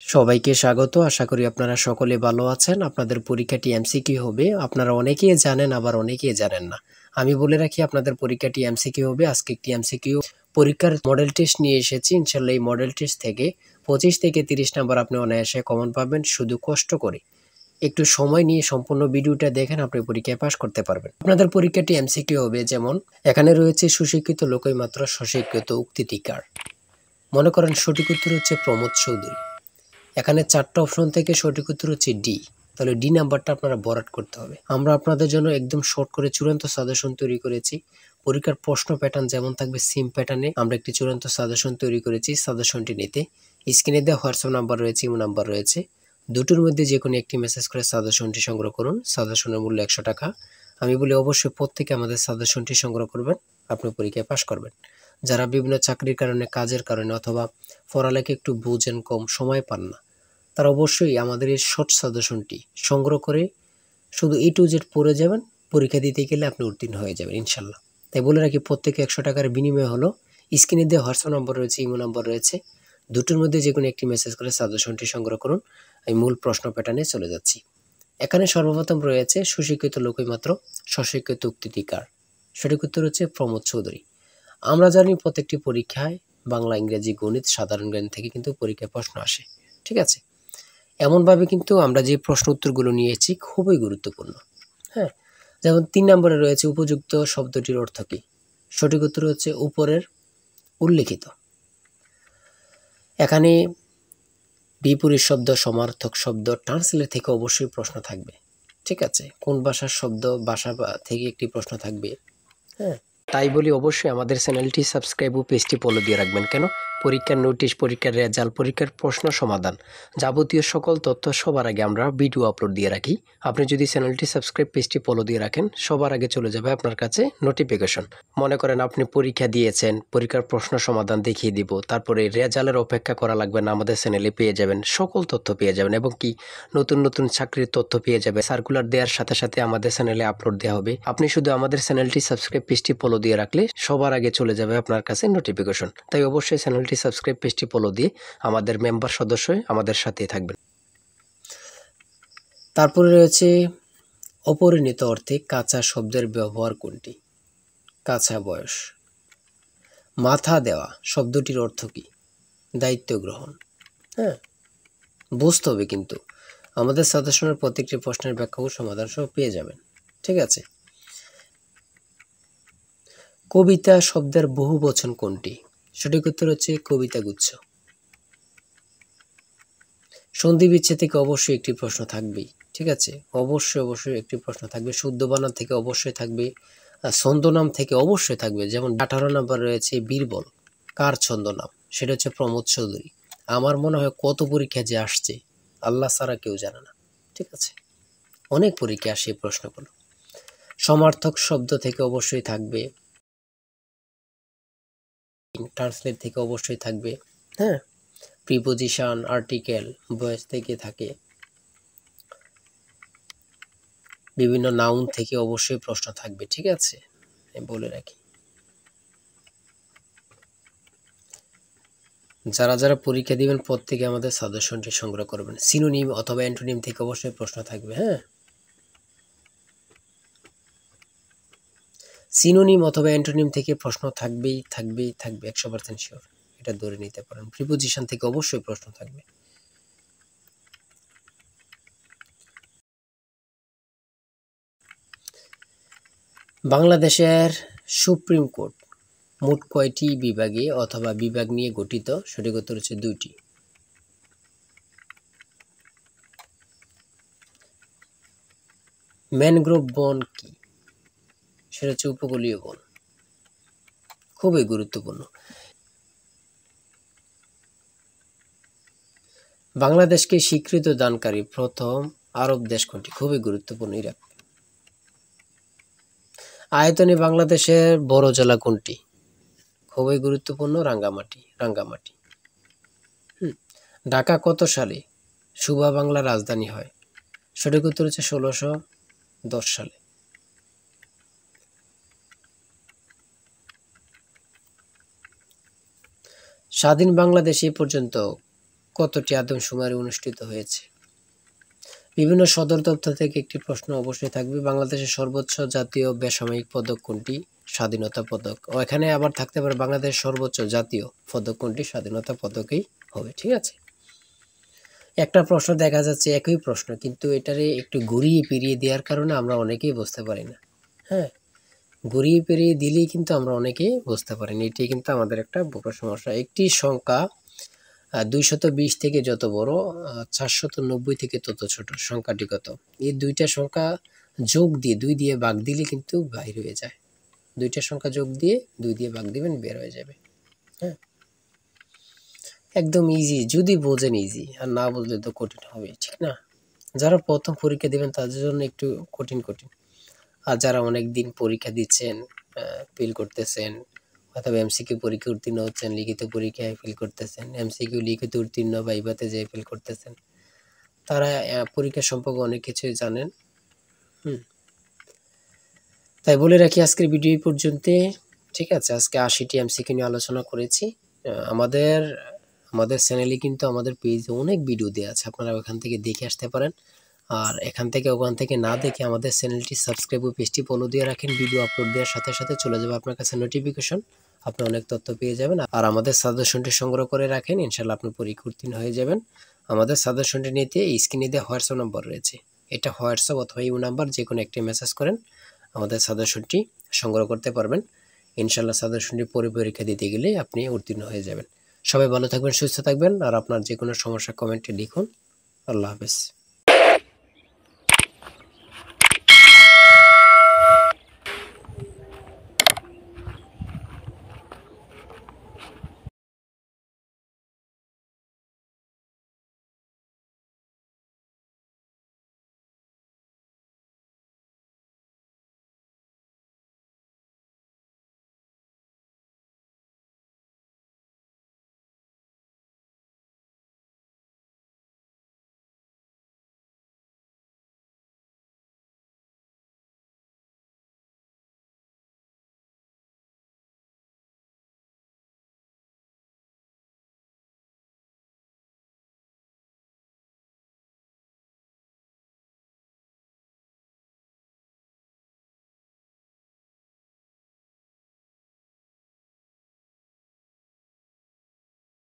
সবাইকে স্বাগত। আশা করি আপনারা সকলে ভালো আছেন। আপনাদের পরীক্ষাটি এমসিকিউ হবে। আপনারা অনেকেই জানেন, আবার অনেকেই জানেন না। আমি বলে রাখি আপনাদের পরীক্ষাটি এমসিকিউ হবে। আজকে একটি এমসিকিউ পরীক্ষার মডেল টেস্ট নিয়ে এসেছি। ইনশাআল্লাহ এই মডেল টেস্ট থেকে 25 থেকে 30 নাম্বার আপনি অনায়াসে কমন পাবেন। শুধু কষ্ট করে একটু সময় নিয়ে সম্পূর্ণ ভিডিওটা দেখেন, আপনি পরীক্ষায় পাস করতে পারবেন। আপনাদের পরীক্ষাটি এমসিকিউ হবে, যেমন এখানে রয়েছে সুশিক্ষিত লোকই মাত্র স্বশিক্ষিত উক্তিটিকার। মনে করেন সঠিক উত্তর হচ্ছে প্রমোদ চৌধুরী। এখানে 4টা অপশন থেকে সঠিক উত্তর হচ্ছে ডি। তাহলে ডি নাম্বারটা আপনারা ভরাট করতে হবে। আমরা আপনাদের জন্য একদম শর্ট করে চূড়ান্ত সাজেশন তৈরি করেছি। পরীক্ষার প্রশ্ন প্যাটার্ন যেমন থাকবে সেম প্যাটার্নে আমরা একটি চূড়ান্ত সাজেশন তৈরি করেছি। সাজেশনটি নিতে স্ক্রিনে দেওয়া হোয়াটসঅ্যাপ নাম্বার রয়েছে, ইমো নাম্বার রয়েছে। দুটোর মধ্যে যে কোনো একটি মেসেজ করে সাজেশনটি সংগ্রহ করুন। সাজেশনের মূল্য 100 টাকা। আমি বলি অবশ্যই প্রত্যেকে আমাদের সাজেশনটি সংগ্রহ করবেন, আপনি পরীক্ষায় পাস করবেন। যারা বিভিন্ন চাকরির কারণে, কাজের কারণে অথবা পড়ালেখা একটু বুঝেন, কম সময় পান না, তারা অবশ্যই আমাদের এই শর্ট সাজেশনটি সংগ্রহ করে শুধু A to Z পড়ে যাবেন। পরীক্ষা দিতে গেলে আপনি উত্তীর্ণ হয়ে যাবেন ইনশাল্লাহ। তাই বলে রাখি প্রত্যেকে 100 টাকার বিনিময় হলো। স্ক্রিনে দেওয়া হোয়াটসঅ্যাপ নম্বর রয়েছে, ইমো নাম্বার রয়েছে। দুটোর মধ্যে যে কোনো একটি মেসেজ করে সাজেশনটি সংগ্রহ করুন। আমি মূল প্রশ্ন প্যাটার্নে চলে যাচ্ছি। এখানে সর্বপ্রথম রয়েছে সুশিক্ষিত লোকই মাত্র স্বশিক্ষিত উক্তিটিকার। সঠিক উত্তর হচ্ছে প্রমোদ চৌধুরী। আমরা জানি প্রত্যেকটি পরীক্ষায় বাংলা, ইংরেজি, গণিত, সাধারণ জ্ঞান থেকে কিন্তু পরীক্ষায় প্রশ্ন আসে। ঠিক আছে, এমনভাবে কিন্তু আমরা যে প্রশ্ন উত্তরগুলো নিয়েছি খুবই গুরুত্বপূর্ণ। হ্যাঁ, যেমন 3 নম্বরে রয়েছে উপযুক্ত শব্দটির অর্থ কী। সঠিক উত্তর হচ্ছে উপরের উল্লেখিত। এখানে বিপরীত শব্দ, সমার্থক শব্দ, ট্রান্সলেট থেকে অবশ্যই প্রশ্ন থাকবে। ঠিক আছে, কোন ভাষার শব্দ, ভাষা থেকে একটি প্রশ্ন থাকবে। হ্যাঁ, তাই বলি অবশ্যই আমাদের চ্যানেলটি সাবস্ক্রাইব ও পেজটি ফলো দিয়ে রাখবেন। কেন? পরীক্ষার নোটিশ, পরীক্ষার রেজাল্ট, পরীক্ষার প্রশ্ন সমাধান, যাবতীয় সকল তথ্য সবার আগে আমরা ভিডিও আপলোড দিয়ে রাখি। আপনি যদি চ্যানেলটি সাবস্ক্রাইব, পেজটি ফলো দিয়ে রাখেন, সবার আগে চলে যাবে আপনার কাছে নোটিফিকেশন। মনে করেন আপনি পরীক্ষা দিয়েছেন, পরীক্ষার প্রশ্ন সমাধান দেখিয়ে দিব, তারপরে রেজাল্টের অপেক্ষা করা লাগবে না, আমাদের চ্যানেলে পেয়ে যাবেন, সকল তথ্য পেয়ে যাবেন। এবং কি নতুন নতুন চাকরির তথ্য পেয়ে যাবে। সার্কুলার দেওয়ার সাথে সাথে আমাদের চ্যানেলে আপলোড দেওয়া হবে। আপনি শুধু আমাদের চ্যানেলটি সাবস্ক্রাইব, পেজটি ফলো দিয়ে রাখলে সবার আগে চলে যাবে আপনার কাছে নোটিফিকেশন। তাই অবশ্যই চ্যানেলটি সাবস্ক্রাইব, পেজটি ফলো দিয়ে আমাদের মেম্বার সদস্য হয়ে আমাদের সাথেই থাকবেন। তারপরে রয়েছে অপরিণত অর্থে কাঁচা শব্দের ব্যবহার কোনটি? কাঁচা বয়স। মাথা দেওয়া শব্দটির অর্থ কী? দায়িত্ব গ্রহণ। হ্যাঁ, বুঝতে হবে কিন্তু আমাদের সাজেশনের প্রত্যেকটি প্রশ্নের ব্যাখ্যা ও সমাধান সহ পেয়ে যাবেন। ঠিক আছে, কবিতা শব্দের বহু বচন কোনটি? সঠিক উত্তর হচ্ছে কবিতা গুচ্ছ। সন্ধি বিচ্ছেদ থেকে অবশ্যই একটি প্রশ্ন থাকবেই। ঠিক আছে, অবশ্যই একটি প্রশ্ন থাকবে। শুদ্ধ বানান থেকে অবশ্যই থাকবে। ছন্দনাম থেকে অবশ্যই থাকবে। যেমন 18 নম্বর রয়েছে বীরবল, কার ছন্দনাম? সেটা হচ্ছে প্রমোদ চৌধুরী। আমার মনে হয় কত পরীক্ষা যে আসছে আল্লাহ ছাড়া কেউ জানে না। ঠিক আছে, অনেক পরীক্ষা আসে এই প্রশ্নগুলো। সমার্থক শব্দ থেকে অবশ্যই থাকবে। ট্রান্সলেট থেকে অবশ্যই থাকবে। হ্যাঁ, প্রিপোজিশন, আর্টিকেল, ভয়েস থেকে থাকে। বিভিন্ন নাউন থেকে অবশ্যই প্রশ্ন থাকবে। ঠিক আছে, আমি বলে রাখি যারা যারা পরীক্ষা দিবেন প্রত্যেকে আমাদের সাজেশনটি সংগ্রহ করবেন। সিনোনিম অথবা অ্যান্টোনিম থেকে অবশ্যই প্রশ্ন থাকবে। হ্যাঁ, সিনোনিম অথবা অ্যান্টোনিম থেকে প্রশ্ন থাকবে 100% শিওর, এটা ধরে নিতে পারেন। প্রিপোজিশন থেকে অবশ্যই প্রশ্ন থাকবে। বাংলাদেশের সুপ্রিম কোর্ট মোট কয়টি বিভাগে অথবা বিভাগ নিয়ে গঠিত? সঠিক উত্তর হচ্ছে 2টি। ম্যানগ্রোভ বন কি? সেটা হচ্ছে উপকূলীয় বন। খুবই গুরুত্বপূর্ণ। বাংলাদেশকে স্বীকৃতি দানকারী প্রথম আরব দেশ কোনটি? খুবই গুরুত্বপূর্ণ, ইরাক। আয়তনে বাংলাদেশের বড় জেলা কোনটি? খুবই গুরুত্বপূর্ণ, রাঙ্গামাটি। ঢাকা কত সালে সুবা বাংলার রাজধানী হয়? সঠিক উত্তর হচ্ছে 1610 সালে। স্বাধীন বাংলাদেশ এ পর্যন্ত কতটি আদমশুমারি অনুষ্ঠিত হয়েছে? বিভিন্ন সদর দপ্তর থেকে একটি প্রশ্ন অবশ্যই থাকবে। বাংলাদেশের সর্বোচ্চ জাতীয় বেসামরিক পদক কোনটি? স্বাধীনতা পদক। ও এখানে আবার থাকতে পারে বাংলাদেশের সর্বোচ্চ জাতীয় পদক কোনটি? স্বাধীনতা পদকই হবে। ঠিক আছে, একটা প্রশ্ন দেখা যাচ্ছে একই প্রশ্ন, কিন্তু এটারে একটু ঘুরিয়ে ফিরিয়ে দেওয়ার কারণে আমরা অনেকেই বুঝতে পারি না। হ্যাঁ, ঘুরিয়ে ফিরিয়ে দিলেই কিন্তু আমরা অনেকেই বুঝতে পারি না। এটি কিন্তু আমাদের একটা বড় সমস্যা। একটি সংখ্যা 220 থেকে যত বড়, 490 থেকে তত ছোট, সংখ্যাটি কত? এই দুইটা সংখ্যা যোগ দিয়ে 2 দিয়ে ভাগ দিলে কিন্তু বাইর হয়ে যায়। দুইটা সংখ্যা যোগ দিয়ে 2 দিয়ে ভাগ দিবেন, বের হয়ে যাবে। হ্যাঁ, একদম ইজি, যদি বোঝেন ইজি, আর না বুঝলে তো কঠিন হবে, ঠিক না? যারা প্রথম পরীক্ষা দিবেন তাদের জন্য একটু কঠিন কঠিন, আর যারা অনেক দিন পরীক্ষা দিচ্ছেন, ফেল করতেছেন, অথবা এমসিকিউ পরীক্ষা উত্তীর্ণ হচ্ছেন, লিখিত পরীক্ষায় ফেল করতেছেন, এমসিকিউ লিখিত উত্তীর্ণ বা ইবাতে যেয়ে ফেল করতেছেন, তারা পরীক্ষা সম্পর্কে অনেক কিছুই জানেন। তাই বলে রাখি আজকের ভিডিও এই পর্যন্ত। ঠিক আছে, আজকে 80টি এমসিকিউ নিয়ে আলোচনা করেছি। আমাদের আমাদের চ্যানেলে কিন্তু আমাদের পেজে অনেক ভিডিও দেওয়া আছে, আপনারা ওখান থেকে দেখে আসতে পারেন। আর এখান থেকে ওখান থেকে না দেখে আমাদের চ্যানেলটি সাবস্ক্রাইব ও পেজটি ফলো দিয়ে রাখেন। ভিডিও আপলোড দেওয়ার সাথে সাথে চলে যাবে আপনার কাছে নোটিফিকেশন, আপনি অনেক তথ্য পেয়ে যাবেন। আর আমাদের সাজেশনটি সংগ্রহ করে রাখেন, ইনশাল্লাহ আপনি পরীক্ষা উত্তীর্ণ হয়ে যাবেন। আমাদের সাজেশনটি নিতে স্ক্রিনে দেওয়া হোয়াটসঅ্যাপ নম্বর রয়েছে, এটা হোয়াটসঅ্যাপ অথবা ইউ নাম্বার যে কোনো একটি মেসেজ করেন, আমাদের সাজেশনটি সংগ্রহ করতে পারবেন। ইনশাল্লাহ সাজেশনটি পরীক্ষা দিতে গেলে আপনি উত্তীর্ণ হয়ে যাবেন। সবাই ভালো থাকবেন, সুস্থ থাকবেন, আর আপনার যে কোনো সমস্যা কমেন্টে লিখুন। আল্লাহ হাফেজ।